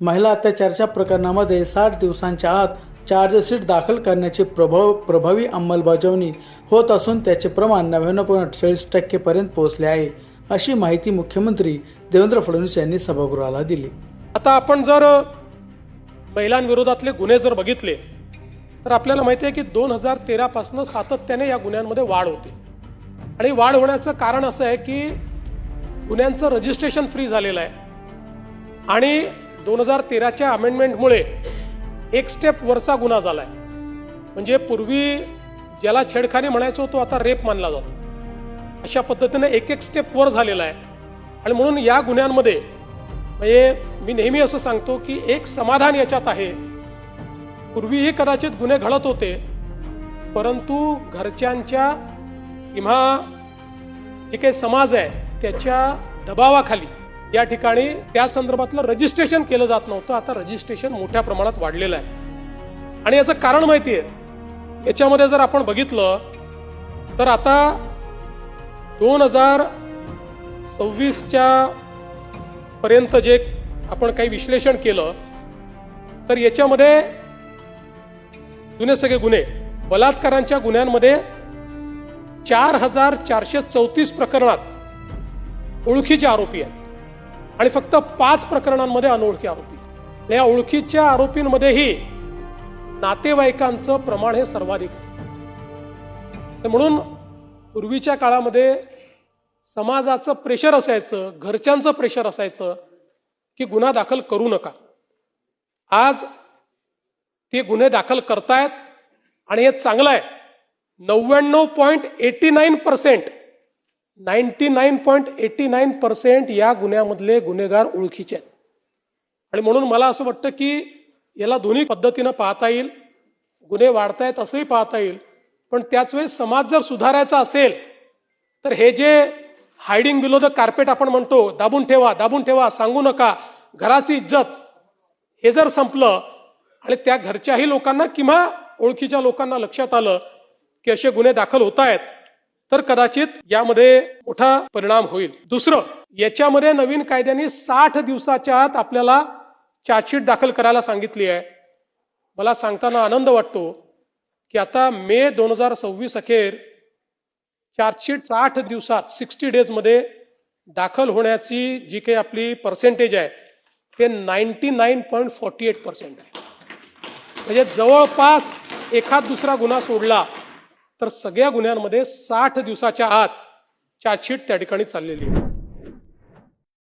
महिला अत्याचाराच्या प्रकरणामध्ये 60 दिवसांच्या आत चार्जशीट दाखल करण्याची प्रभावी अंमलबजावणी होत असून त्याचे प्रमाण 99.48% पर्यंत पोहोचले आहे, अशी माहिती मुख्यमंत्री देवेंद्र फडणवीस यांनी सभागृहाला दिली। आता आपण जर महिलांविरोधातले गुन्हे जर बघितले तर आपल्याला माहिती आहे की 2013 पासून सातत्याने या गुन्ह्यांमध्ये वाढ होते आणि वाढ होण्याचं कारण असं आहे की गुन्ह्यांचं रजिस्ट्रेशन फ्री झालेलं आहे आणि 2013च्या अमेंडमेंटमुळे एक स्टेप वरचा गुन्हा झालाय। म्हणजे पूर्वी ज्याला छेडखानी म्हणायचो तो आता रेप मानला जातो, अशा पद्धतीने एक स्टेप वर झालेला आहे। आणि म्हणून या गुन्ह्यांमध्ये म्हणजे मी नेहमी असं सांगतो की एक समाधान याच्यात आहे, पूर्वीही कदाचित गुन्हे घडत होते परंतु घरच्यांच्या किंवा जे काही समाज आहे त्याच्या दबावाखाली या ठिकाणी त्या संदर्भातलं रजिस्ट्रेशन केलं जात नव्हतं। आता रजिस्ट्रेशन मोठ्या प्रमाणात वाढलेलं आहे आणि याचं कारण माहिती आहे। याच्यामध्ये जर आपण बघितलं तर आता 2026च्या पर्यंत जे आपण काही विश्लेषण केलं तर याच्यामध्ये जुने सगळे गुन्हे बलात्कारांच्या गुन्ह्यांमध्ये 4434 प्रकरणात ओळखीचे आरोपी आहेत आणि फक्त 5 प्रकरणांमध्ये अनोळखी आरोपी। या ओळखीच्या आरोपींमध्येही नातेवाईकांचं प्रमाण हे सर्वाधिक आहे। म्हणून पूर्वीच्या काळामध्ये समाजाचं प्रेशर असायचं, घरच्यांचं प्रेशर असायचं की गुन्हा दाखल करू नका। आज ते गुन्हे दाखल करतायत आणि हे चांगलं आहे। 99.89% या गुन्ह्यामधले गुन्हेगार ओळखीचे आहेत आणि म्हणून मला असं वाटतं की याला दोन्ही पद्धतीनं पाहता येईल। गुन्हे वाढतायत असंही पाहता येईल, पण त्याच वेळी समाज जर सुधारायचा असेल तर हे जे हायडिंग बिलो द कार्पेट आपण म्हणतो, दाबून ठेवा, सांगू नका, घराची इज्जत, हे जर संपलं आणि त्या घरच्याही लोकांना किंवा ओळखीच्या लोकांना लक्षात आलं की असे गुन्हे दाखल होत आहेत तर कदाचित यामध्ये मोठा परिणाम होईल। दुसरं, याच्यामध्ये नवीन कायद्याने 60 दिवसाच्या आत आपल्याला चार्जशीट दाखल करायला सांगितली आहे। मला सांगताना आनंद वाटतो की आता मे 2026 अखेर चार्जशीट 60 दिवसात 60 डेज मध्ये दाखल होण्याची जी काही आपली पर्सेंटेज आहे ते 99.48% आहे। म्हणजे जवळपास एखाद दुसरा गुन्हा सोडला तर सगळ्या गुन्ह्यांमध्ये 60 दिवसाच्या आत चार्जशीट त्या ठिकाणी चाललेली आहे।